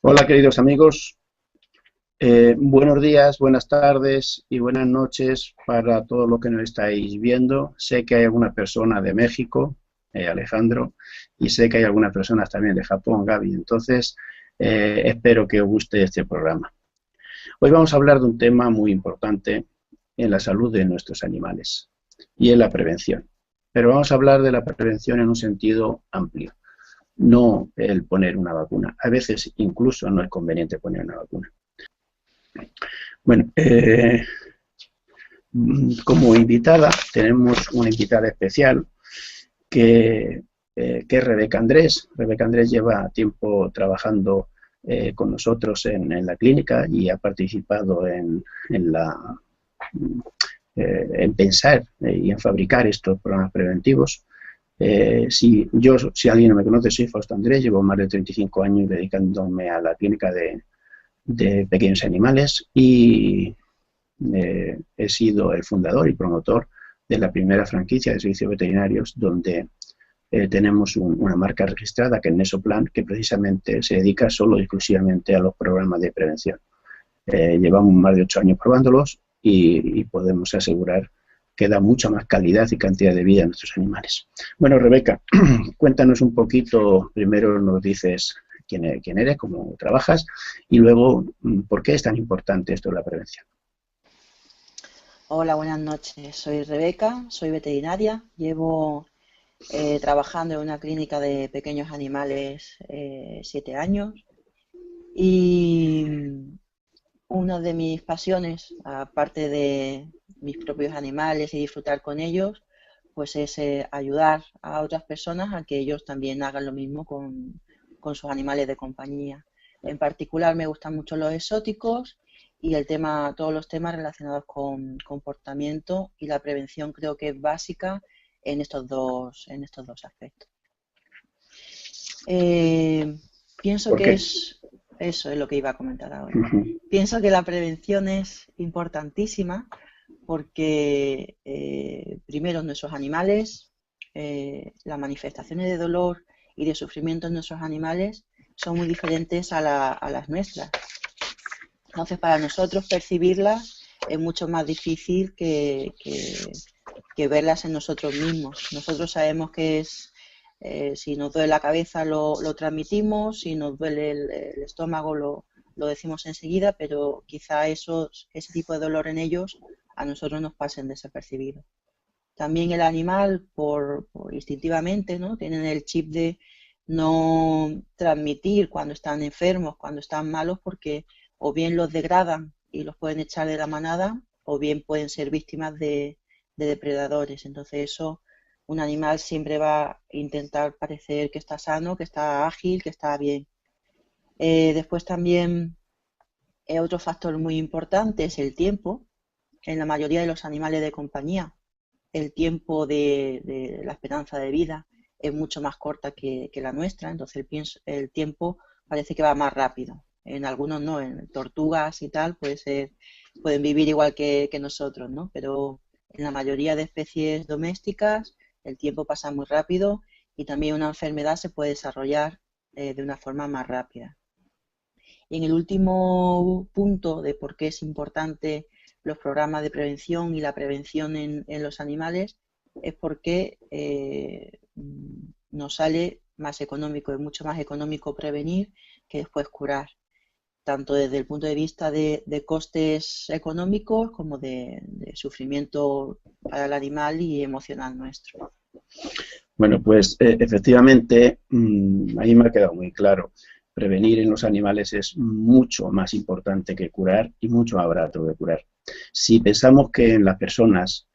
Hola queridos amigos, buenos días, buenas tardes y buenas noches para todo lo que nos estáis viendo. Sé que hay alguna persona de México, Alejandro, y sé que hay algunas personas también de Japón, Gaby. Entonces, espero que os guste este programa. Hoy vamos a hablar de un tema muy importante en la salud de nuestros animales y en la prevención. Pero vamos a hablar de la prevención en un sentido amplio. No el poner una vacuna. A veces incluso no es conveniente poner una vacuna. Bueno, como invitada tenemos una invitada especial que es Rebeca Andrés. Rebeca Andrés lleva tiempo trabajando con nosotros en la clínica y ha participado en pensar y en fabricar estos programas preventivos. Si alguien no me conoce, soy Fausto Andrés, llevo más de 35 años dedicándome a la clínica de pequeños animales y he sido el fundador y promotor de la primera franquicia de servicios veterinarios donde tenemos una marca registrada que es Nesoplan, que precisamente se dedica solo y exclusivamente a los programas de prevención. Llevamos más de 8 años probándolos y podemos asegurar que da mucha más calidad y cantidad de vida a nuestros animales. Bueno, Rebeca, cuéntanos un poquito, primero nos dices quién eres, cómo trabajas, y luego por qué es tan importante esto de la prevención. Hola, buenas noches. Soy Rebeca, soy veterinaria. Llevo trabajando en una clínica de pequeños animales 7 años. Y una de mis pasiones, aparte de mis propios animales y disfrutar con ellos, pues es ayudar a otras personas a que ellos también hagan lo mismo con sus animales de compañía. En particular me gustan mucho los exóticos y todos los temas relacionados con comportamiento y la prevención creo que es básica en estos dos aspectos. Pienso que eso es lo que iba a comentar ahora. Pienso que la prevención es importantísima porque primero nuestros animales, las manifestaciones de dolor y de sufrimiento en nuestros animales son muy diferentes a las nuestras. Entonces, para nosotros percibirlas es mucho más difícil que verlas en nosotros mismos. Nosotros sabemos que si nos duele la cabeza lo transmitimos, si nos duele el estómago lo decimos enseguida, pero quizá ese tipo de dolor en ellos a nosotros nos pasen desapercibidos. También el animal, por instintivamente, ¿no? Tienen el chip de no transmitir cuando están enfermos, cuando están malos, porque o bien los degradan y los pueden echar de la manada, o bien pueden ser víctimas de depredadores. Entonces eso, un animal siempre va a intentar parecer que está sano, que está ágil, que está bien. Después también otro factor muy importante es el tiempo. En la mayoría de los animales de compañía, el tiempo de la esperanza de vida es mucho más corta que la nuestra, entonces el tiempo parece que va más rápido. En algunos no, en tortugas y tal pueden vivir igual que nosotros, ¿no? Pero en la mayoría de especies domésticas el tiempo pasa muy rápido y también una enfermedad se puede desarrollar de una forma más rápida. Y en el último punto de por qué es importante los programas de prevención y la prevención en los animales es porque nos sale más económico, es mucho más económico prevenir que después curar, tanto desde el punto de vista de costes económicos como de sufrimiento para el animal y emocional nuestro. Bueno, pues efectivamente, ahí me ha quedado muy claro. Prevenir en los animales es mucho más importante que curar y mucho más barato que curar. Si pensamos que en las personas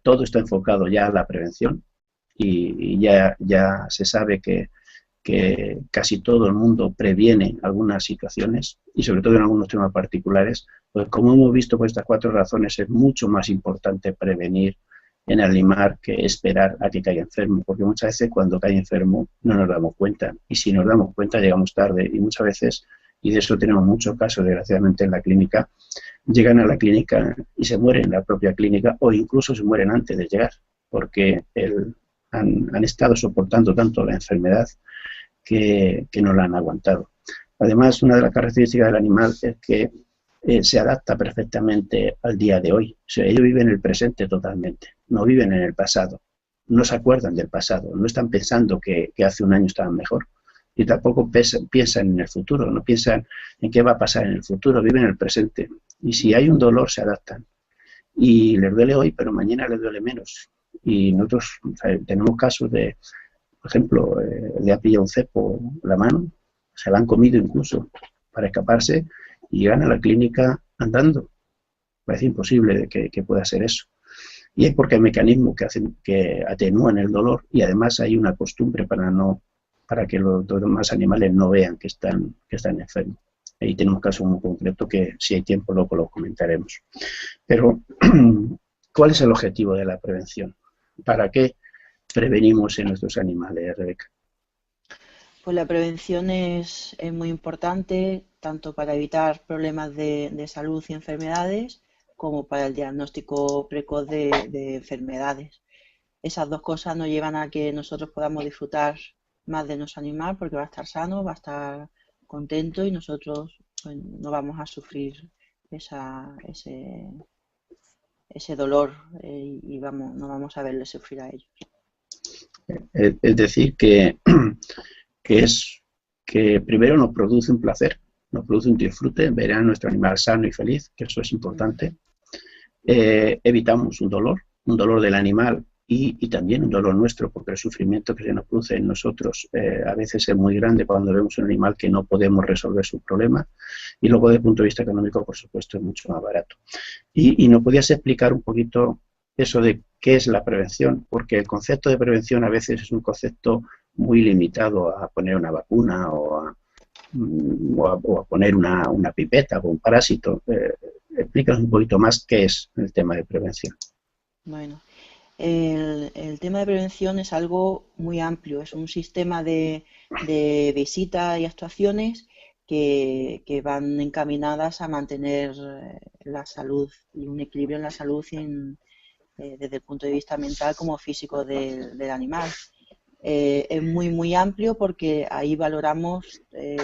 todo está enfocado ya a la prevención y ya se sabe que casi todo el mundo previene algunas situaciones y sobre todo en algunos temas particulares, pues como hemos visto por estas 4 razones es mucho más importante prevenir en el animal que esperar a que caiga enfermo, porque muchas veces cuando cae enfermo no nos damos cuenta y si nos damos cuenta llegamos tarde y muchas veces, y de eso tenemos muchos casos desgraciadamente en la clínica, llegan a la clínica y se mueren en la propia clínica o incluso se mueren antes de llegar porque han estado soportando tanto la enfermedad que no la han aguantado. Además, una de las características del animal es que se adapta perfectamente al día de hoy. O sea, ellos viven en el presente totalmente, no viven en el pasado, no se acuerdan del pasado, no están pensando que hace un año estaban mejor y tampoco piensan en el futuro, no piensan en qué va a pasar en el futuro, viven en el presente. Y si hay un dolor, se adaptan. Y les duele hoy, pero mañana les duele menos. Y nosotros, o sea, tenemos casos de, por ejemplo, le ha pillado un cepo la mano, se la han comido incluso para escaparse y llegan a la clínica andando. Parece imposible que pueda ser eso. Y es porque hay mecanismos que hacen que atenúan el dolor y además hay una costumbre para que los demás animales no vean que están enfermos. Ahí tenemos casos muy concretos que si hay tiempo luego los comentaremos. Pero, ¿cuál es el objetivo de la prevención? ¿Para qué prevenimos en nuestros animales, Rebeca? Pues la prevención es muy importante tanto para evitar problemas de salud y enfermedades como para el diagnóstico precoz de enfermedades. Esas dos cosas nos llevan a que nosotros podamos disfrutar más de nuestro animal porque va a estar sano, va a estar contento y nosotros pues, no vamos a sufrir ese dolor y no vamos a verle sufrir a ellos. Es decir, que es que primero nos produce un placer, nos produce un disfrute, ver a nuestro animal sano y feliz, que eso es importante. Evitamos un dolor del animal y también un dolor nuestro, porque el sufrimiento que se nos produce en nosotros a veces es muy grande cuando vemos un animal que no podemos resolver su problema. Y luego, desde el punto de vista económico, por supuesto, es mucho más barato. Y ¿nos podías explicar un poquito eso de qué es la prevención? Porque el concepto de prevención a veces es un concepto muy limitado a poner una vacuna o a poner una pipeta o un parásito. Explícanos un poquito más qué es el tema de prevención. Bueno, el tema de prevención es algo muy amplio, es un sistema de visitas y actuaciones que van encaminadas a mantener la salud y un equilibrio en la salud desde el punto de vista mental como físico del animal. Es muy amplio porque ahí valoramos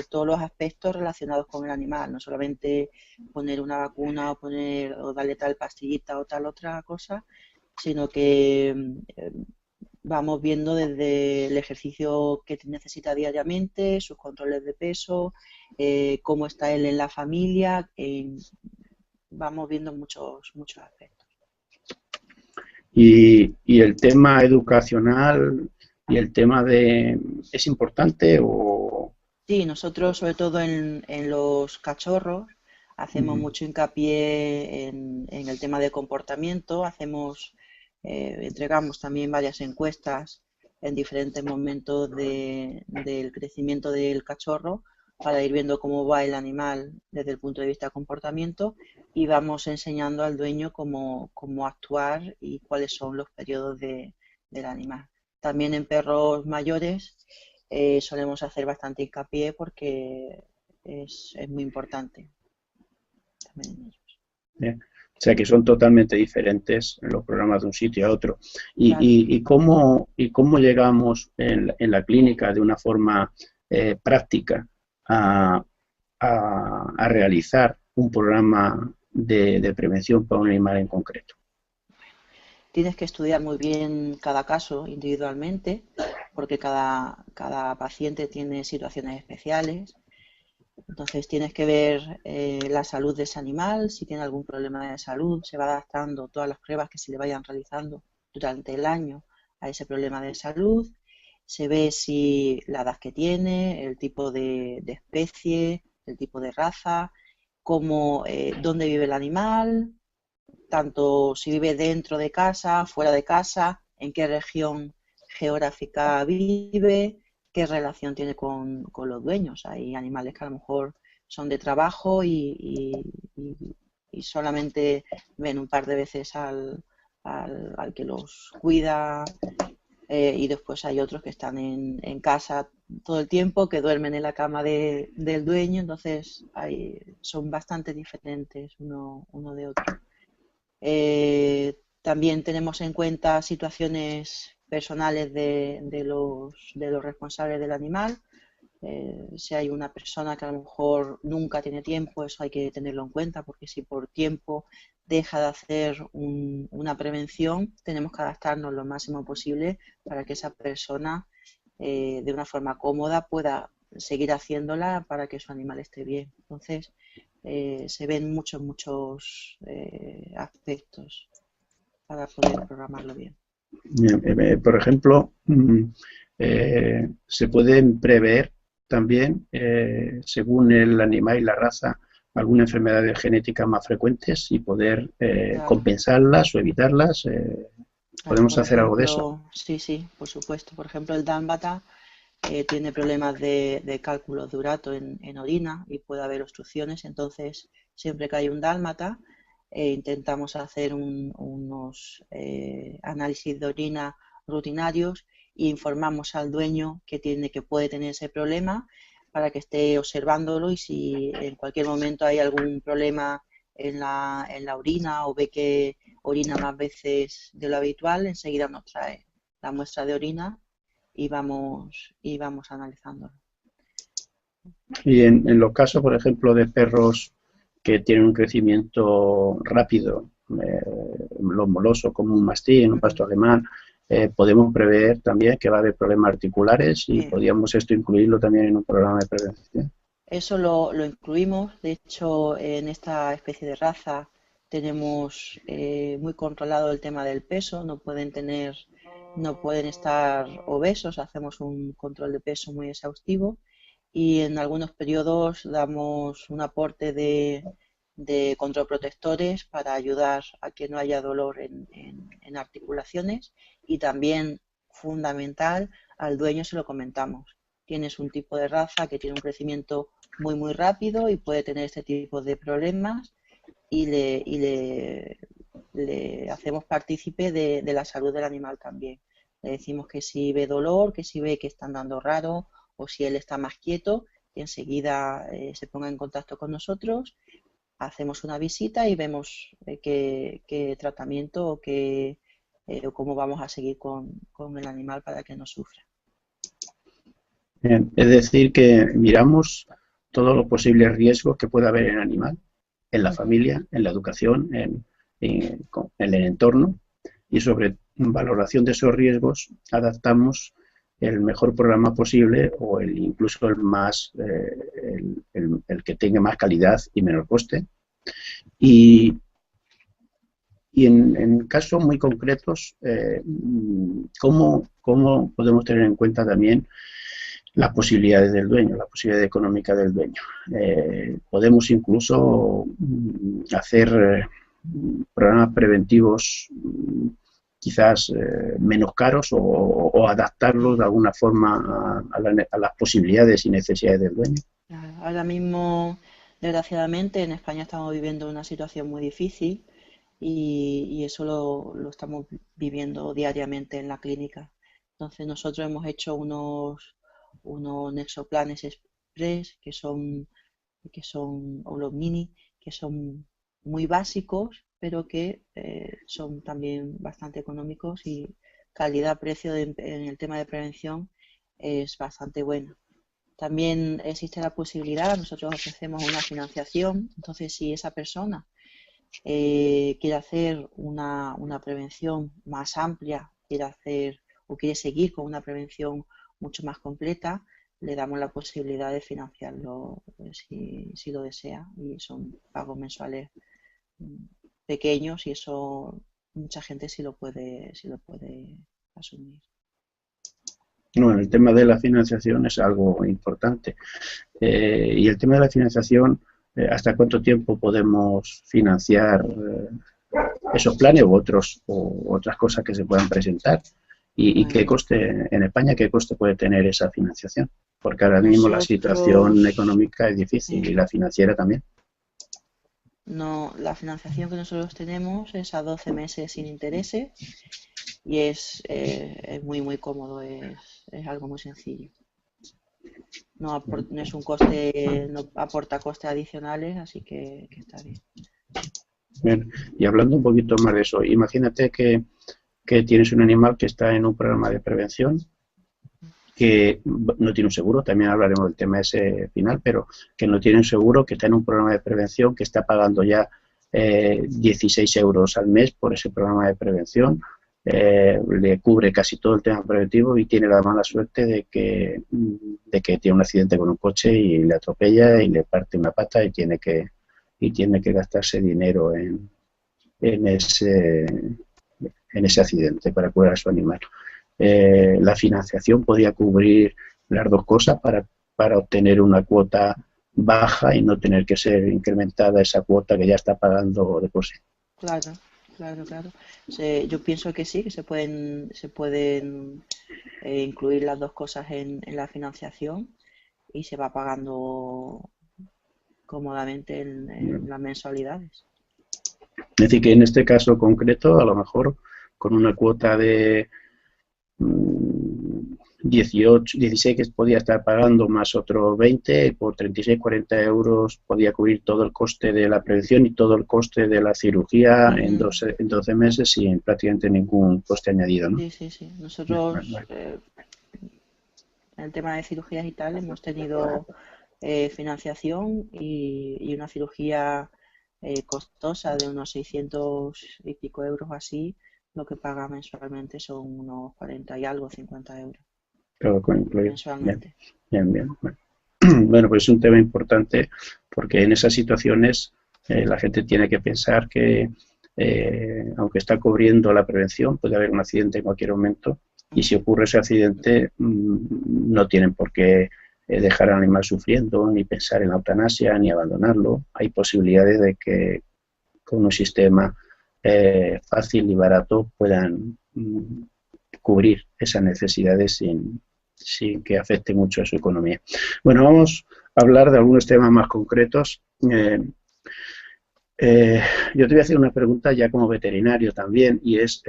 todos los aspectos relacionados con el animal, no solamente poner una vacuna o darle tal pastillita o tal otra cosa, sino que vamos viendo desde el ejercicio que necesita diariamente, sus controles de peso, cómo está él en la familia, vamos viendo muchos aspectos. Y el tema educacional y el tema ¿es importante o...? Sí, nosotros sobre todo en los cachorros hacemos mucho hincapié en el tema de comportamiento, entregamos también varias encuestas en diferentes momentos del crecimiento del cachorro para ir viendo cómo va el animal desde el punto de vista de comportamiento y vamos enseñando al dueño cómo actuar y cuáles son los periodos del animal. También en perros mayores solemos hacer bastante hincapié porque es muy importante también en ellos. Bien. O sea que son totalmente diferentes los programas de un sitio a otro. Claro. ¿Y cómo llegamos en la clínica de una forma práctica a realizar un programa de prevención para un animal en concreto? Tienes que estudiar muy bien cada caso individualmente porque cada paciente tiene situaciones especiales. Entonces tienes que ver la salud de ese animal, si tiene algún problema de salud, se va adaptando todas las pruebas que se le vayan realizando durante el año a ese problema de salud, se ve si la edad que tiene, el tipo de especie, el tipo de raza, dónde vive el animal, tanto si vive dentro de casa, fuera de casa, en qué región geográfica vive, qué relación tiene con los dueños. Hay animales que a lo mejor son de trabajo y solamente ven un par de veces al que los cuida y después hay otros que están en casa todo el tiempo, que duermen en la cama del dueño, entonces son bastante diferentes uno de otro. También tenemos en cuenta situaciones personales de los responsables del animal, Si hay una persona que a lo mejor nunca tiene tiempo, eso hay que tenerlo en cuenta, porque si por tiempo deja de hacer una prevención, tenemos que adaptarnos lo máximo posible para que esa persona de una forma cómoda pueda seguir haciéndola para que su animal esté bien. Entonces, se ven muchos aspectos para poder programarlo bien. Bien, por ejemplo, se pueden prever también, según el animal y la raza, algunas enfermedades genéticas más frecuentes y poder Claro. compensarlas o evitarlas. ¿Podemos hacer algo de eso? Sí, por supuesto. Por ejemplo, el dálmata tiene problemas de cálculo de urato en orina y puede haber obstrucciones. Entonces, siempre que hay un dálmata, intentamos hacer unos análisis de orina rutinarios e informamos al dueño que puede tener ese problema para que esté observándolo, y si en cualquier momento hay algún problema en la orina o ve que orina más veces de lo habitual, enseguida nos trae la muestra de orina y vamos analizándolo. Y en los casos, por ejemplo, de perros que tienen un crecimiento rápido, los molosos como un mastín, un pastor alemán, podemos prever también que va a haber problemas articulares y podríamos esto incluirlo también en un programa de prevención. Eso lo incluimos. De hecho, en esta especie de raza tenemos muy controlado el tema del peso. No pueden estar obesos. Hacemos un control de peso muy exhaustivo y en algunos periodos damos un aporte de controprotectores para ayudar a que no haya dolor en articulaciones, y también, fundamental, al dueño se lo comentamos. Tienes un tipo de raza que tiene un crecimiento muy rápido y puede tener este tipo de problemas, y le hacemos partícipe de la salud del animal también. Le decimos que si ve dolor, que si ve que está andando raro o si él está más quieto, que enseguida se ponga en contacto con nosotros, hacemos una visita y vemos qué tratamiento o cómo vamos a seguir con el animal para que no sufra. Bien, es decir, que miramos todos los posibles riesgos que pueda haber en el animal, en la familia, en la educación, en el entorno, y sobre valoración de esos riesgos adaptamos el mejor programa posible o incluso el que tenga más calidad y menor coste. Y en casos muy concretos, ¿cómo podemos tener en cuenta también las posibilidades del dueño, la posibilidad económica del dueño? Podemos incluso hacer programas preventivos quizás menos caros o adaptarlos de alguna forma a las posibilidades y necesidades del dueño. Ahora mismo, desgraciadamente, en España estamos viviendo una situación muy difícil y eso lo estamos viviendo diariamente en la clínica. Entonces nosotros hemos hecho unos Nexoplanes Express que son o los mini, que son muy básicos, pero que son también bastante económicos, y calidad-precio en el tema de prevención es bastante buena. También existe la posibilidad, nosotros ofrecemos una financiación. Entonces si esa persona quiere hacer una prevención más amplia, quiere seguir con una prevención mucho más completa, le damos la posibilidad de financiarlo si lo desea, y son pagos mensuales pequeños, y eso mucha gente sí lo puede asumir. No, el tema de la financiación es algo importante. Y el tema de la financiación, ¿hasta cuánto tiempo podemos financiar esos planes u otras cosas que se puedan presentar? ¿Y qué coste, en España, qué coste puede tener esa financiación? Porque ahora mismo la situación económica es difícil y la financiera también. No, la financiación que nosotros tenemos es a 12 meses sin intereses y es muy cómodo, es algo muy sencillo. No es un coste, no aporta costes adicionales, así que está bien. Bien, y hablando un poquito más de eso, imagínate que tienes un animal que está en un programa de prevención, que no tiene un seguro, también hablaremos del tema ese final, pero que no tiene un seguro, que está en un programa de prevención, que está pagando ya 16 euros al mes por ese programa de prevención, le cubre casi todo el tema preventivo y tiene la mala suerte de que tiene un accidente con un coche y le atropella y le parte una pata y tiene que gastarse dinero en ese accidente para curar a su animal. La financiación podía cubrir las dos cosas para obtener una cuota baja y no tener que ser incrementada esa cuota que ya está pagando de por sí. Claro, claro, claro. Yo pienso que sí, que se pueden incluir las dos cosas en la financiación y se va pagando cómodamente en las mensualidades. Es decir, que en este caso concreto, a lo mejor con una cuota de 18, 16 que podía estar pagando más otros 20, por 36, 40 euros podía cubrir todo el coste de la prevención y todo el coste de la cirugía en 12 meses sin prácticamente ningún coste añadido, ¿no? Sí, sí, sí. Nosotros, en el tema de cirugías y tal, hemos tenido financiación y una cirugía costosa de unos 600 y pico euros así, lo que paga mensualmente son unos 40 y algo, 50 euros. Todo incluido. Mensualmente. Bien, bien. Bueno. Bueno, pues es un tema importante porque en esas situaciones la gente tiene que pensar que aunque está cubriendo la prevención, puede haber un accidente en cualquier momento y si ocurre ese accidente no tienen por qué dejar al animal sufriendo, ni pensar en la eutanasia, ni abandonarlo. Hay posibilidades de que con un sistema fácil y barato puedan cubrir esas necesidades sin que afecte mucho a su economía. Bueno, vamos a hablar de algunos temas más concretos. Yo te voy a hacer una pregunta ya como veterinario también, y es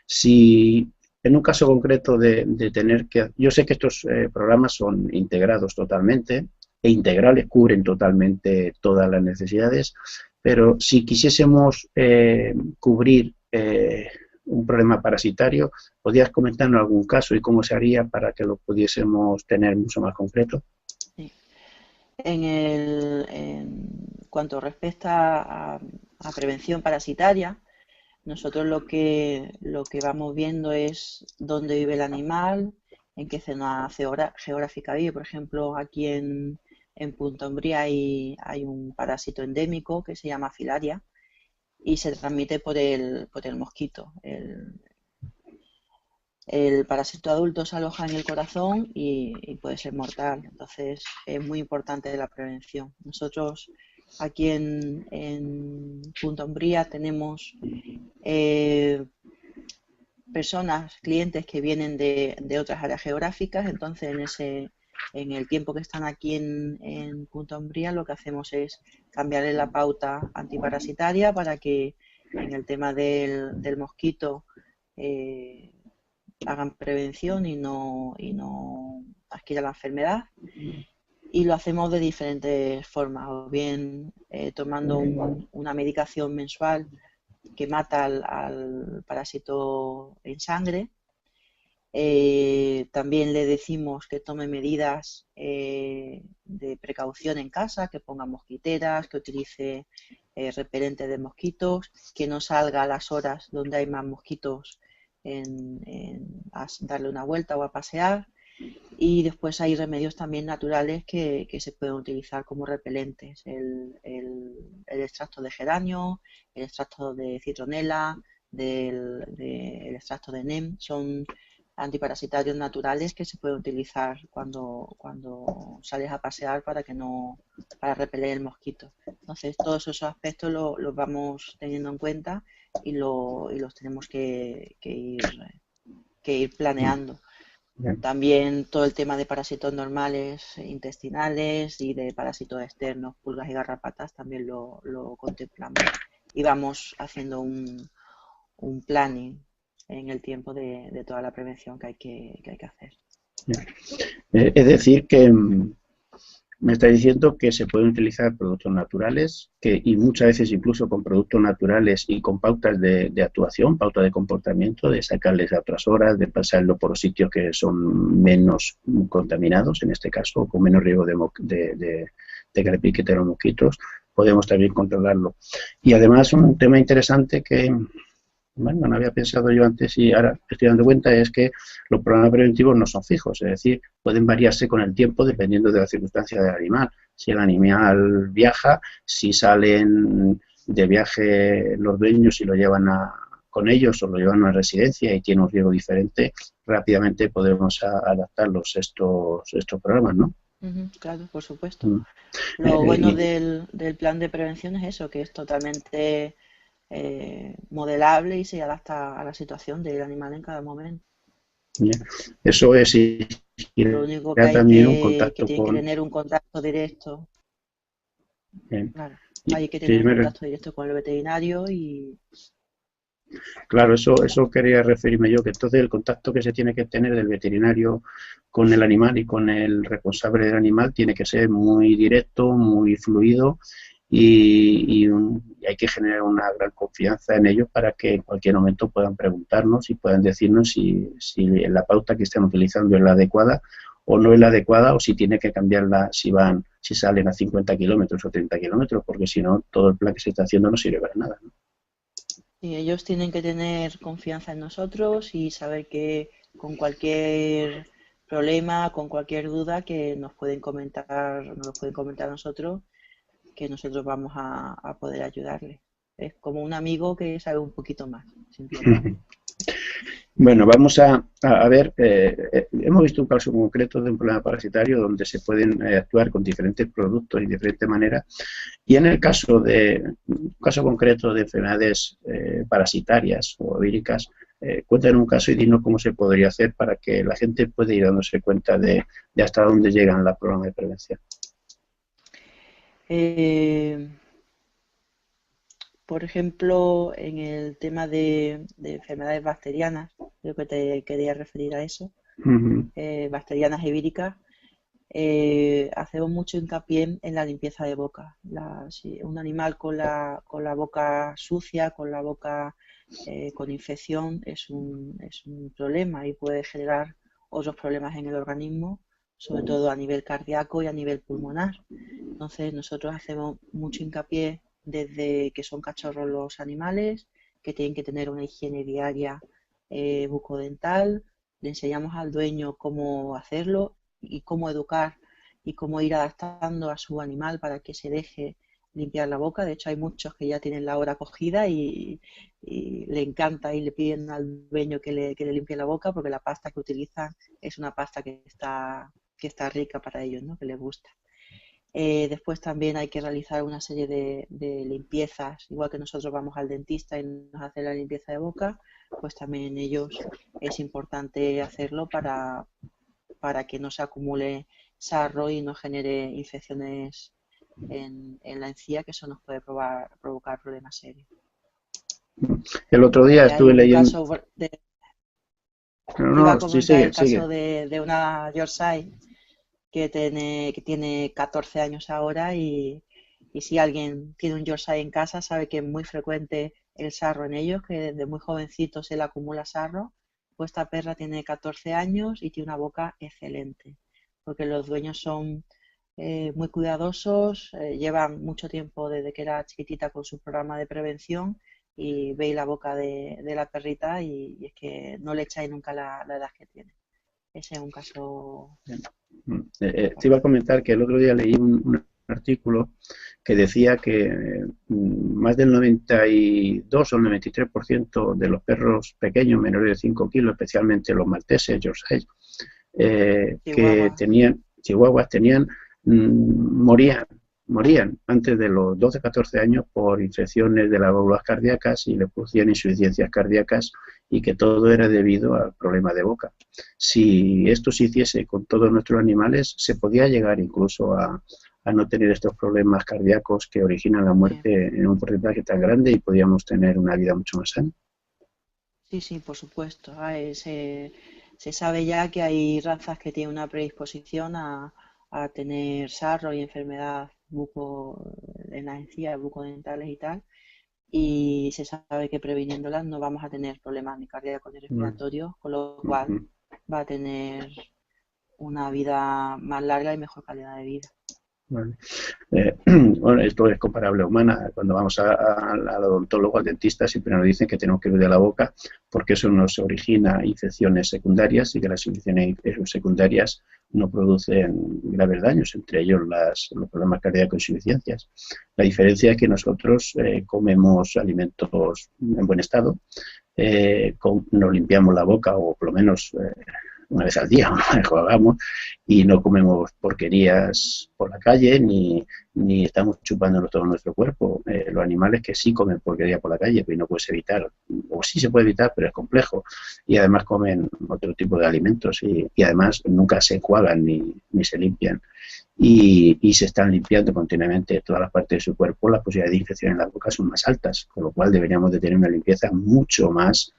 si en un caso concreto de tener que... Yo sé que estos programas son integrados totalmente e integrales, cubren totalmente todas las necesidades, pero si quisiésemos cubrir un problema parasitario, ¿podrías comentarnos algún caso y cómo se haría para que lo pudiésemos tener mucho más concreto? Sí. En cuanto respecta a prevención parasitaria, nosotros lo que vamos viendo es dónde vive el animal, en qué zona geográfica vive. Por ejemplo, aquí en Punta Umbría hay un parásito endémico que se llama filaria y se transmite por el mosquito. El parásito adulto se aloja en el corazón y puede ser mortal. Entonces es muy importante la prevención. Nosotros aquí en Punta Umbría tenemos personas, clientes que vienen de otras áreas geográficas, entonces en el tiempo que están aquí en Punta Umbría lo que hacemos es cambiarle la pauta antiparasitaria para que en el tema del mosquito hagan prevención y no adquieran la enfermedad. Y lo hacemos de diferentes formas, o bien tomando una medicación mensual que mata al parásito en sangre. También le decimos que tome medidas de precaución en casa, que ponga mosquiteras, que utilice repelente de mosquitos, que no salga a las horas donde hay más mosquitos a darle una vuelta o a pasear. Y después hay remedios también naturales que se pueden utilizar como repelentes. El extracto de geranio, el extracto de citronela, el extracto de NEM, son antiparasitarios naturales que se pueden utilizar cuando sales a pasear para repeler el mosquito. Entonces, todos esos aspectos los vamos teniendo en cuenta y los tenemos que ir planeando. También todo el tema de parásitos normales intestinales y de parásitos externos, pulgas y garrapatas, también lo contemplamos. Y vamos haciendo un planning en el tiempo de toda la prevención que hay que hacer. Es decir, que Me está diciendo que se pueden utilizar productos naturales y muchas veces incluso con productos naturales y con pautas de actuación, pautas de comportamiento, de sacarles a otras horas, de pasarlo por sitios que son menos contaminados, en este caso, con menos riesgo de que le piqueten los mosquitos, podemos también controlarlo. Y además un tema interesante que, bueno, no había pensado yo antes y ahora estoy dando cuenta, es que los programas preventivos no son fijos, es decir, pueden variarse con el tiempo dependiendo de las circunstancias del animal. Si el animal viaja, si salen de viaje los dueños y lo llevan con ellos o lo llevan a una residencia y tiene un riesgo diferente, rápidamente podemos adaptarlos estos programas, ¿no? Claro, por supuesto. Lo bueno del plan de prevención es eso, que es totalmente modelable y se adapta a la situación del animal en cada momento. Eso es, lo único que hay también un que tienen que tener un contacto directo. Claro, hay que tener un contacto directo con el veterinario y... Claro, eso quería referirme yo, que entonces el contacto que se tiene que tener del veterinario con el animal y con el responsable del animal tiene que ser muy directo, muy fluido y hay que generar una gran confianza en ellos para que en cualquier momento puedan preguntarnos y puedan decirnos si la pauta que están utilizando es la adecuada o no es la adecuada o si tiene que cambiarla si salen a 50 kilómetros o 30 kilómetros, porque si no, todo el plan que se está haciendo no sirve para nada, ¿no? Y ellos tienen que tener confianza en nosotros y saber que con cualquier problema, con cualquier duda que nos pueden comentar, a nosotros, que nosotros vamos a poder ayudarles. Es como un amigo que sabe un poquito más, simplemente. Bueno, vamos a ver, hemos visto un caso concreto de un problema parasitario donde se pueden actuar con diferentes productos y de diferentes maneras, y en el caso un caso concreto de enfermedades parasitarias o víricas, cuéntanos un caso y dinos cómo se podría hacer para que la gente pueda ir dándose cuenta de hasta dónde llegan los programas de prevención. Por ejemplo, en el tema de enfermedades bacterianas, creo que te quería referir a eso, bacterianas y víricas, hacemos mucho hincapié en la limpieza de boca. Si un animal con la boca sucia, con la boca con infección, es un problema y puede generar otros problemas en el organismo, sobre todo a nivel cardíaco y a nivel pulmonar. Entonces, nosotros hacemos mucho hincapié desde que son cachorros los animales, que tienen que tener una higiene diaria bucodental, le enseñamos al dueño cómo hacerlo y cómo educar y cómo ir adaptando a su animal para que se deje limpiar la boca. De hecho, hay muchos que ya tienen la hora cogida y le encanta y le piden al dueño que le limpie la boca porque la pasta que utilizan es una pasta que está rica para ellos, ¿no? Que les gusta. Después también hay que realizar una serie de limpiezas, igual que nosotros vamos al dentista y nos hace la limpieza de boca, pues también en ellos es importante hacerlo para que no se acumule sarro y no genere infecciones en la encía, que eso nos puede provocar problemas serios. El otro día estuve leyendo... Iba a comentar el caso de una Yorkshire que tiene 14 años ahora y si alguien tiene un Yorkshire en casa sabe que es muy frecuente el sarro en ellos, que desde muy jovencito se le acumula sarro. Pues esta perra tiene 14 años y tiene una boca excelente, porque los dueños son muy cuidadosos, llevan mucho tiempo desde que era chiquitita con su programa de prevención y veis la boca de la perrita y es que no le echáis nunca la edad que tiene. Ese es un caso... Te iba a comentar que el otro día leí un artículo que decía que más del 92 o el 93% de los perros pequeños, menores de 5 kilos, especialmente los malteses, Yorkshire, que tenían, chihuahuas, morían antes de los 12-14 años por infecciones de las válvulas cardíacas y le producían insuficiencias cardíacas y que todo era debido al problema de boca. Si esto se hiciese con todos nuestros animales, se podía llegar incluso a no tener estos problemas cardíacos que originan la muerte en un porcentaje tan grande y podíamos tener una vida mucho más sana. Sí, por supuesto. Se sabe ya que hay razas que tienen una predisposición a a tener sarro y enfermedad en las encías, bucodentales y tal, y se sabe que previniéndolas no vamos a tener problemas ni cardíacos ni respiratorios, con lo cual va a tener una vida más larga y mejor calidad de vida. Vale. Bueno, esto es comparable a humana. Cuando vamos al odontólogo, al dentista, siempre nos dicen que tenemos que cuidar la boca porque eso nos origina infecciones secundarias y que las infecciones secundarias no producen graves daños, entre ellos los problemas cardíacos y insuficiencias. La diferencia es que nosotros comemos alimentos en buen estado, nos limpiamos la boca o por lo menos una vez al día, o hagamos, y no comemos porquerías por la calle, ni estamos chupándonos todo nuestro cuerpo. Los animales que sí comen porquería por la calle, pues no puedes evitar, o sí se puede evitar, pero es complejo, y además comen otro tipo de alimentos, y además nunca se enjuagan ni se limpian, y se están limpiando continuamente todas las partes de su cuerpo. Las posibilidades de infección en la boca son más altas, con lo cual deberíamos de tener una limpieza mucho más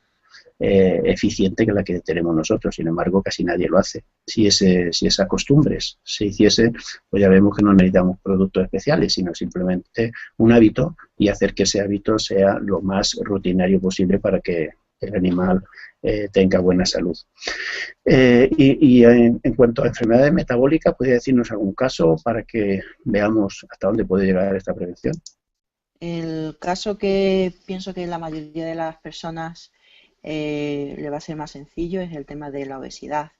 eficiente que la que tenemos nosotros. Sin embargo, casi nadie lo hace. Si esas costumbres se hiciesen, pues ya vemos que no necesitamos productos especiales, sino simplemente un hábito, y hacer que ese hábito sea lo más rutinario posible para que el animal tenga buena salud. Y en cuanto a enfermedades metabólicas, ¿podría decirnos algún caso para que veamos hasta dónde puede llegar esta prevención? El caso que pienso que la mayoría de las personas le va a ser más sencillo es el tema de la obesidad.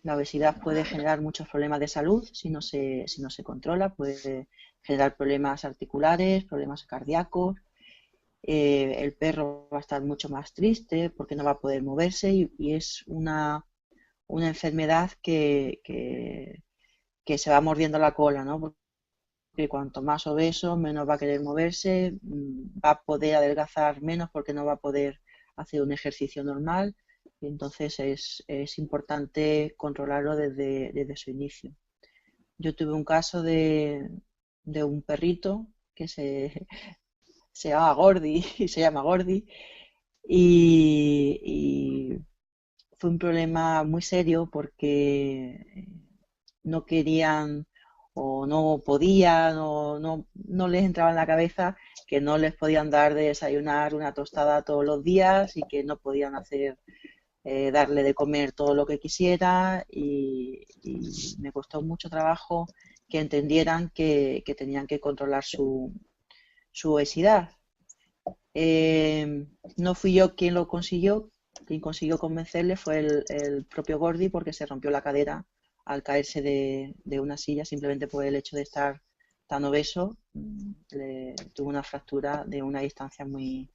La obesidad puede generar muchos problemas de salud si no se controla, puede generar problemas articulares, problemas cardíacos. El perro va a estar mucho más triste porque no va a poder moverse, y es una enfermedad que se va mordiendo la cola, ¿no? Porque cuanto más obeso, menos va a querer moverse, va a poder adelgazar menos porque no va a poder hacer un ejercicio normal, y entonces es importante controlarlo desde su inicio. Yo tuve un caso de un perrito que se llama Gordy y se llama Gordy, y fue un problema muy serio porque no querían o no podían o no les entraba en la cabeza que no les podían dar de desayunar una tostada todos los días, y que no podían darle de comer todo lo que quisiera, y me costó mucho trabajo que entendieran que tenían que controlar su obesidad. No fui yo quien lo consiguió. Quien consiguió convencerle fue el propio Gordy, porque se rompió la cadera al caerse de una silla, simplemente por el hecho de estar tan obeso. Tuvo una fractura de una distancia muy,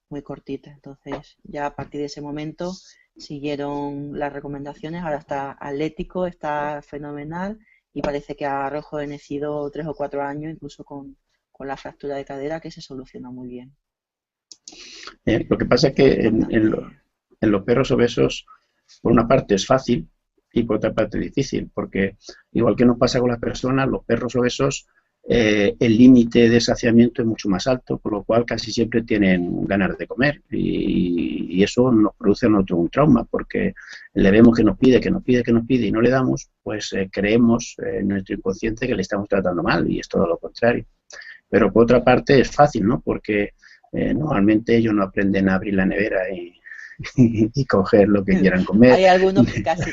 muy cortita. Entonces, ya a partir de ese momento siguieron las recomendaciones. Ahora está atlético, está fenomenal, y parece que ha rejuvenecido 3 o 4 años, incluso con la fractura de cadera, que se solucionó muy bien. Lo que pasa es que en los perros obesos, por una parte es fácil y por otra parte es difícil, porque igual que nos pasa con las personas, los perros obesos, el límite de saciamiento es mucho más alto, por lo cual casi siempre tienen ganas de comer, y eso nos produce a nosotros un trauma, porque le vemos que nos pide y no le damos, pues creemos en nuestro inconsciente que le estamos tratando mal, y es todo lo contrario. Pero por otra parte es fácil, ¿no? Porque normalmente ellos no aprenden a abrir la nevera y coger lo que quieran comer. Hay algunos que casi.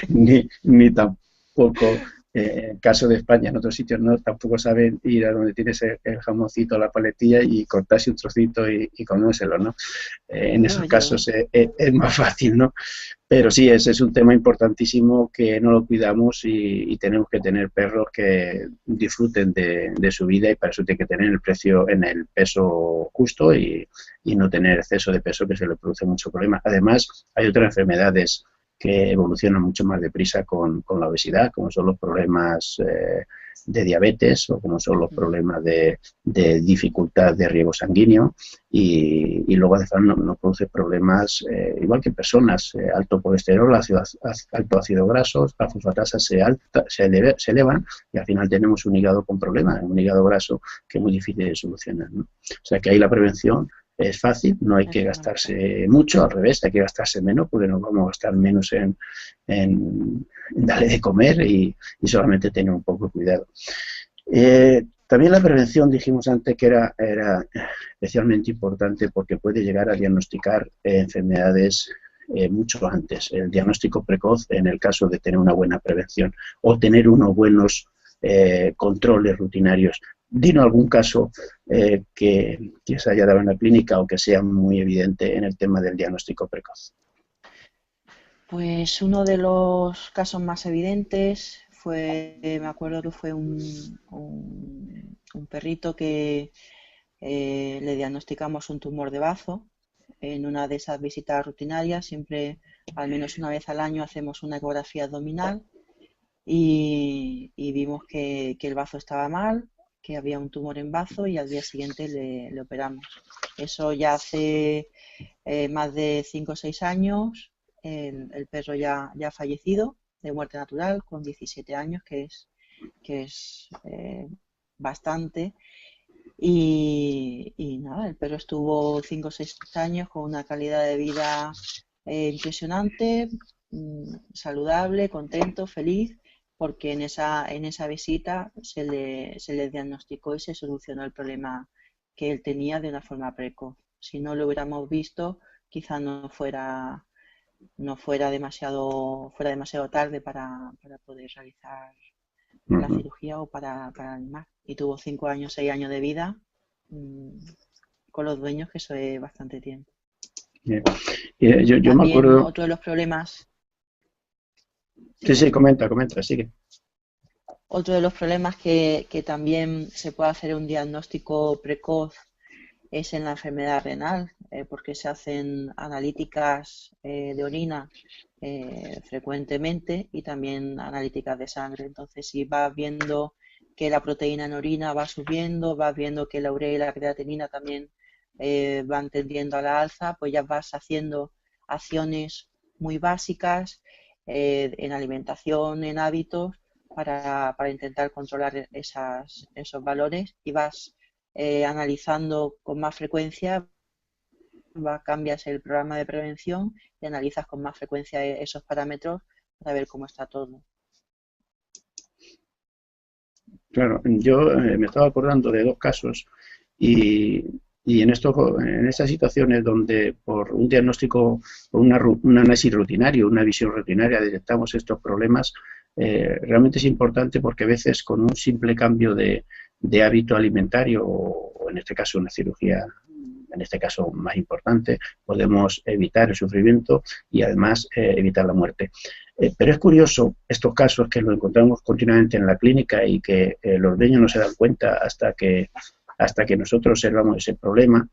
ni tampoco, en caso de España, en otros sitios no, tampoco saben ir a donde tienes el jamoncito, la paletilla, y cortarse un trocito y comérselo, ¿no? En esos casos es más fácil, ¿no? Pero sí, ese es un tema importantísimo, que no lo cuidamos, y tenemos que tener perros que disfruten de su vida, y para eso tiene que tener el peso justo, y no tener exceso de peso, que se le produce mucho problema. Además, hay otras enfermedades que evolucionan mucho más deprisa con la obesidad, como son los problemas de diabetes, o como son los problemas de dificultad de riego sanguíneo, y luego además nos produce problemas, igual que personas, alto colesterol, alto ácido graso, las fosfatasas se elevan, y al final tenemos un hígado con problemas, un hígado graso que es muy difícil de solucionar, ¿no? O sea que ahí la prevención es fácil, no hay que gastarse mucho, al revés, hay que gastarse menos, porque nos vamos a gastar menos en darle de comer y solamente tener un poco de cuidado. También la prevención, dijimos antes que era especialmente importante porque puede llegar a diagnosticar enfermedades mucho antes. El diagnóstico precoz en el caso de tener una buena prevención o tener unos buenos controles rutinarios. Dinos algún caso que se haya dado en la clínica o que sea muy evidente en el tema del diagnóstico precoz. Pues uno de los casos más evidentes fue, me acuerdo que fue un perrito que le diagnosticamos un tumor de bazo. En una de esas visitas rutinarias, siempre al menos una vez al año hacemos una ecografía abdominal y vimos que el bazo estaba mal, que había un tumor en bazo y al día siguiente le operamos. Eso ya hace más de 5 o 6 años. El perro ya ha fallecido de muerte natural con 17 años, que es bastante. Y nada, el perro estuvo 5 o 6 años con una calidad de vida impresionante, saludable, contento, feliz, porque en esa visita se le diagnosticó y se solucionó el problema que él tenía de una forma precoz. Si no lo hubiéramos visto, quizá no fuera demasiado tarde para poder realizar la cirugía o para animar. Y tuvo 5 años, 6 años de vida con los dueños, que eso es bastante tiempo. Yo me acuerdo... Otro de los problemas... Sí, comenta, sigue. Otro de los problemas que también se puede hacer un diagnóstico precoz es en la enfermedad renal, porque se hacen analíticas de orina frecuentemente y también analíticas de sangre. Entonces, si vas viendo que la proteína en orina va subiendo, vas viendo que la urea y la creatinina también van tendiendo a la alza, pues ya vas haciendo acciones muy básicas en alimentación, en hábitos, para intentar controlar esos valores, y vas analizando con más frecuencia, cambias el programa de prevención y analizas con más frecuencia esos parámetros para ver cómo está todo. Claro, yo me estaba acordando de 2 casos y en estas situaciones donde por un diagnóstico, por un análisis rutinario, una visión rutinaria, detectamos estos problemas, realmente es importante porque a veces con un simple cambio de hábito alimentario o en este caso una cirugía, en este caso más importante, podemos evitar el sufrimiento y además evitar la muerte. Pero es curioso estos casos que los encontramos continuamente en la clínica y que los dueños no se dan cuenta hasta que nosotros observamos ese problema,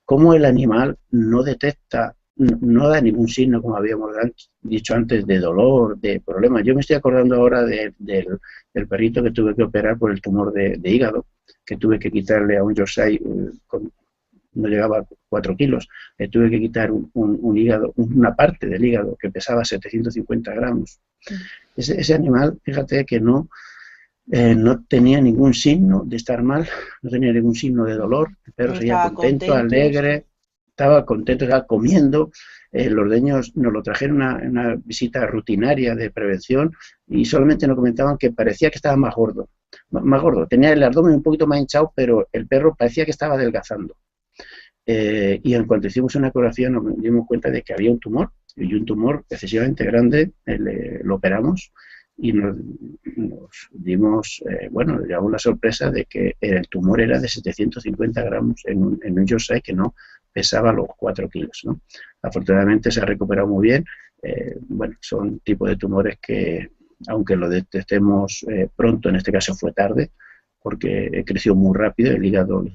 cómo el animal no detecta, no da ningún signo, como habíamos dicho antes, de dolor, de problema. Yo me estoy acordando ahora del perrito que tuve que operar por el tumor de hígado, que tuve que quitarle a un Yorkshire no llegaba a 4 kilos, le tuve que quitar un hígado, una parte del hígado que pesaba 750 gramos. Ese animal, fíjate que no tenía ningún signo de estar mal, no tenía ningún signo de dolor, el perro seguía contento, alegre, estaba contento, estaba comiendo. Los dueños nos lo trajeron una visita rutinaria de prevención y solamente nos comentaban que parecía que estaba más gordo, tenía el abdomen un poquito más hinchado, pero el perro parecía que estaba adelgazando. Y en cuanto hicimos una ecografía nos dimos cuenta de que había un tumor, y un tumor excesivamente grande. Lo operamos y nos dimos, nos llevamos la sorpresa de que el tumor era de 750 gramos en un Yorkshire que no pesaba los 4 kilos, ¿no? Afortunadamente se ha recuperado muy bien. Son tipos de tumores que, aunque lo detectemos pronto, en este caso fue tarde, porque creció muy rápido, el hígado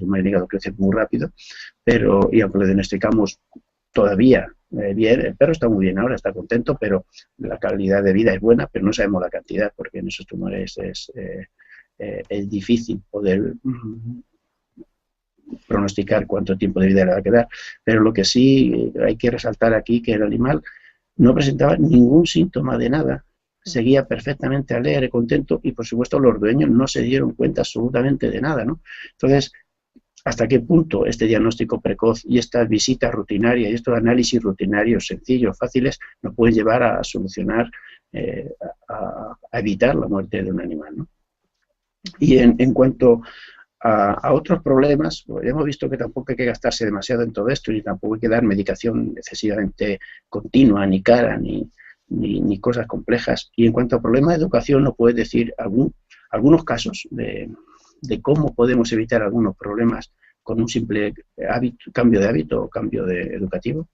crece muy rápido, y aunque lo diagnosticamos todavía bien, el perro está muy bien ahora, está contento, pero la calidad de vida es buena, pero no sabemos la cantidad, porque en esos tumores es difícil poder pronosticar cuánto tiempo de vida le va a quedar. Pero lo que sí hay que resaltar aquí, que el animal no presentaba ningún síntoma de nada, seguía perfectamente alegre, contento, y por supuesto los dueños no se dieron cuenta absolutamente de nada, ¿no? Entonces, hasta qué punto este diagnóstico precoz y estas visitas rutinarias y estos análisis rutinarios sencillos, fáciles, nos pueden llevar a solucionar, a evitar la muerte de un animal, ¿no? Y en cuanto a otros problemas, pues hemos visto que tampoco hay que gastarse demasiado en todo esto, y tampoco hay que dar medicación excesivamente continua, ni cara, ni cosas complejas. Y en cuanto a problemas de educación, ¿nos puedes decir algunos casos de cómo podemos evitar algunos problemas con un simple cambio de hábito o cambio educativo?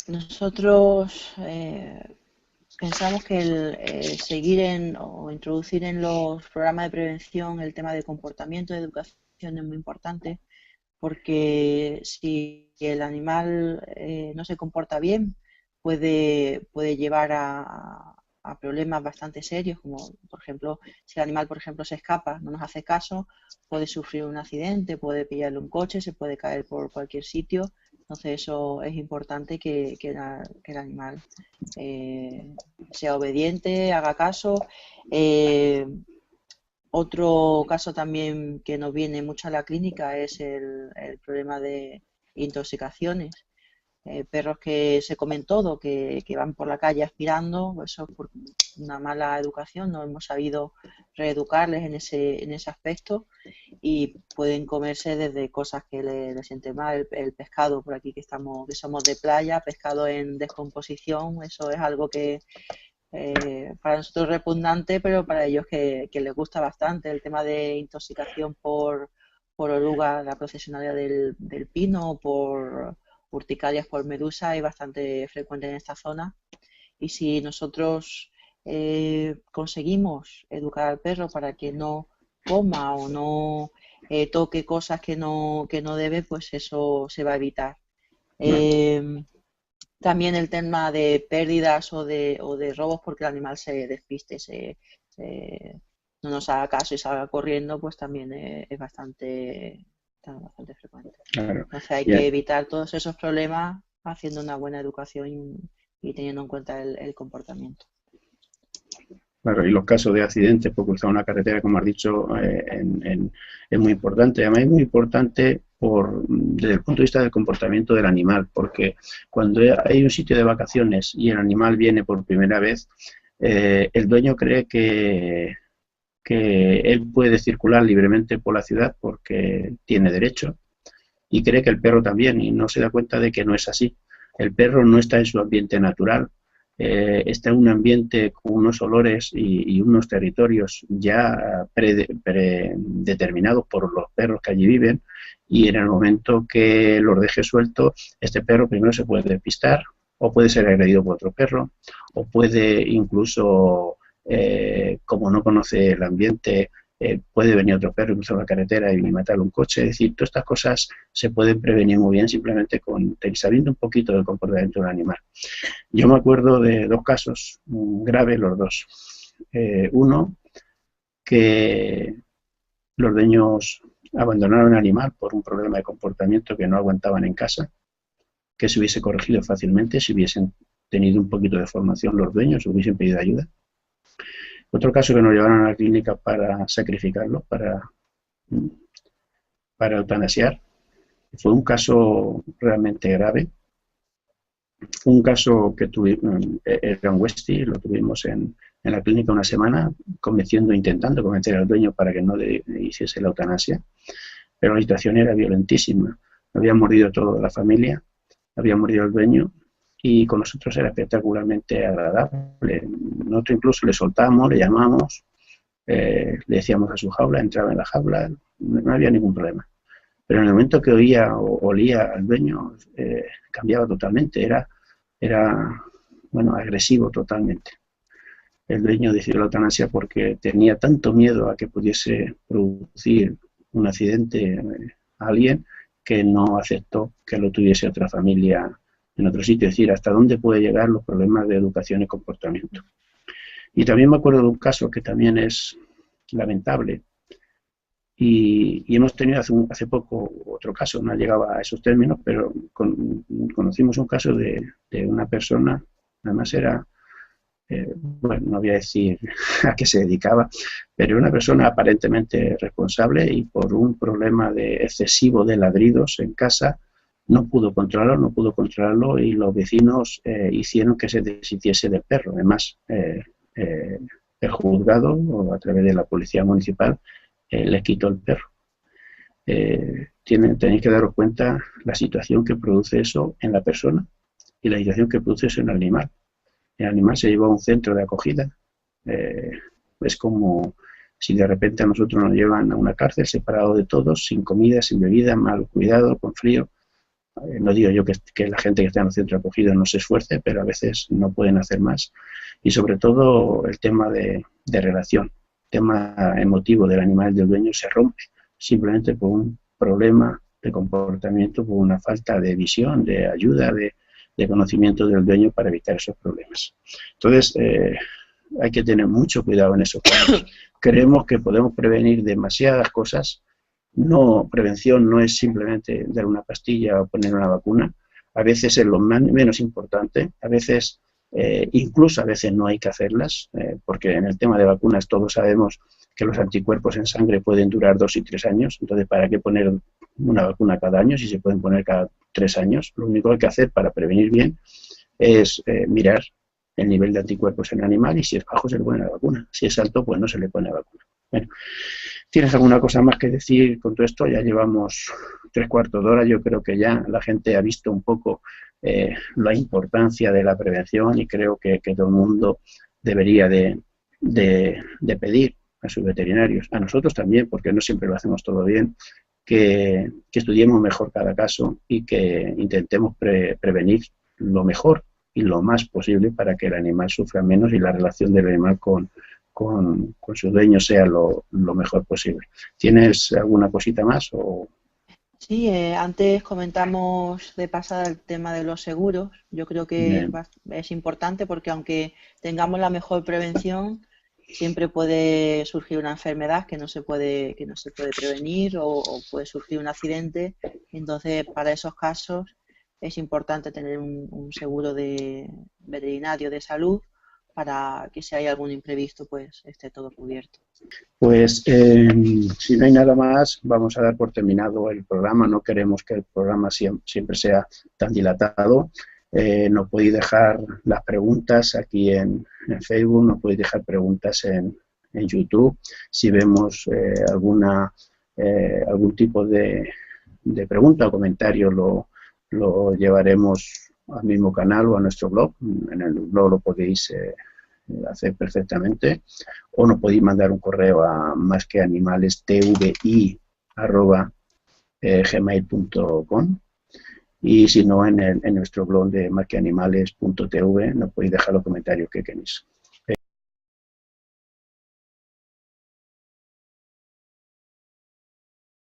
Nosotros pensamos que el seguir o introducir en los programas de prevención el tema de comportamiento de educación es muy importante, porque si el animal no se comporta bien, puede llevar a problemas bastante serios, como por ejemplo, si el animal se escapa, no nos hace caso, puede sufrir un accidente, puede pillarle un coche, se puede caer por cualquier sitio. Entonces eso es importante que el animal sea obediente, haga caso. Otro caso también que nos viene mucho a la clínica es el problema de intoxicaciones. Perros que se comen todo, que van por la calle aspirando, eso es por una mala educación, no hemos sabido reeducarles en ese aspecto, y pueden comerse desde cosas que les sienten mal, el pescado por aquí que somos de playa, pescado en descomposición, eso es algo que para nosotros es repugnante, pero para ellos que les gusta bastante. El tema de intoxicación por oruga, la procesionaria del pino, por urticarias por medusa, es bastante frecuente en esta zona. Y si nosotros conseguimos educar al perro para que no coma o no toque cosas que no debe, pues eso se va a evitar. También el tema de pérdidas o de robos porque el animal se despiste, no nos haga caso y salga corriendo, pues también es bastante frecuente. Claro. Entonces hay que evitar todos esos problemas haciendo una buena educación y teniendo en cuenta el comportamiento. Claro, y los casos de accidentes por cruzar una carretera, como has dicho, es muy importante. Además, es muy importante desde el punto de vista del comportamiento del animal, porque cuando hay un sitio de vacaciones y el animal viene por primera vez, el dueño cree que él puede circular libremente por la ciudad porque tiene derecho, y cree que el perro también, y no se da cuenta de que no es así. El perro no está en su ambiente natural. Está en un ambiente con unos olores y unos territorios ya predeterminados por los perros que allí viven, y en el momento que los deje sueltos, este perro primero se puede despistar, o puede ser agredido por otro perro, o puede incluso, como no conoce el ambiente, puede venir otro perro y cruzar la carretera y matar un coche. Es decir, todas estas cosas se pueden prevenir muy bien simplemente sabiendo un poquito del comportamiento del animal. Yo me acuerdo de dos casos graves, los dos. Uno, que los dueños abandonaron al animal por un problema de comportamiento que no aguantaban en casa, que se hubiese corregido fácilmente si hubiesen tenido un poquito de formación los dueños, hubiesen pedido ayuda. Otro caso que nos llevaron a la clínica para sacrificarlo, para eutanasiar. Fue un caso realmente grave. Fue un caso que era un Westie, lo tuvimos en la clínica una semana, intentando convencer al dueño para que no le hiciese la eutanasia, pero la situación era violentísima. Había mordido toda la familia, había mordido el dueño, y con nosotros era espectacularmente agradable. Nosotros incluso le soltamos, le llamamos, le decíamos a su jaula, entraba en la jaula, no había ningún problema. Pero en el momento que oía o olía al dueño, cambiaba totalmente, era agresivo totalmente. El dueño decidió la eutanasia porque tenía tanto miedo a que pudiese producir un accidente a alguien, que no aceptó que lo tuviese otra familia en otro sitio. Es decir, hasta dónde puede llegar los problemas de educación y comportamiento. Y también me acuerdo de un caso que también es lamentable, y hemos tenido hace poco otro caso, no llegaba a esos términos, pero conocimos un caso de una persona, además era bueno, no voy a decir a qué se dedicaba, pero era una persona aparentemente responsable y por un problema excesivo de ladridos en casa no pudo controlarlo y los vecinos hicieron que se deshiciese del perro. Además, el juzgado, o a través de la policía municipal, le quitó el perro. Tenéis que daros cuenta la situación que produce eso en la persona y la situación que produce eso en el animal. El animal se llevó a un centro de acogida. Es como si de repente a nosotros nos llevan a una cárcel separado de todos, sin comida, sin bebida, mal cuidado, con frío. No digo yo que la gente que está en el centro de acogida no se esfuerce, pero a veces no pueden hacer más. Y sobre todo el tema de relación, el tema emotivo del animal y del dueño se rompe simplemente por un problema de comportamiento, por una falta de visión, de ayuda, de conocimiento del dueño para evitar esos problemas. Entonces, hay que tener mucho cuidado en esos casos. Creemos que podemos prevenir demasiadas cosas. Prevención no es simplemente dar una pastilla o poner una vacuna. A veces es lo menos importante. A veces, incluso a veces no hay que hacerlas, porque en el tema de vacunas todos sabemos que los anticuerpos en sangre pueden durar 2 y 3 años. Entonces, ¿para qué poner una vacuna cada año si se pueden poner cada 3 años? Lo único que hay que hacer para prevenir bien es mirar el nivel de anticuerpos en el animal y si es bajo se le pone la vacuna. Si es alto, pues no se le pone la vacuna. Bueno, ¿tienes alguna cosa más que decir con todo esto? Ya llevamos 3/4 de hora. Yo creo que ya la gente ha visto un poco la importancia de la prevención y creo que todo el mundo debería de pedir a sus veterinarios, a nosotros también, porque no siempre lo hacemos todo bien, que estudiemos mejor cada caso y que intentemos prevenir lo mejor y lo más posible para que el animal sufra menos y la relación del animal con su dueño sea lo mejor posible. ¿Tienes alguna cosita más? Sí, antes comentamos de pasada el tema de los seguros. Yo creo que es importante porque aunque tengamos la mejor prevención, siempre puede surgir una enfermedad que no se puede prevenir o puede surgir un accidente. Entonces, para esos casos es importante tener un seguro de veterinario de salud para que si hay algún imprevisto, pues esté todo cubierto. Pues si no hay nada más, vamos a dar por terminado el programa. No queremos que el programa siempre sea tan dilatado. Nos podéis dejar las preguntas aquí en Facebook, nos podéis dejar preguntas en YouTube. Si vemos algún tipo de pregunta o comentario, lo llevaremos al mismo canal o a nuestro blog. En el blog lo podéis hacer perfectamente, o nos podéis mandar un correo a masqueanimales@gmail.com y si no en nuestro blog de masqueanimales.tv nos podéis dejar los comentarios que queréis.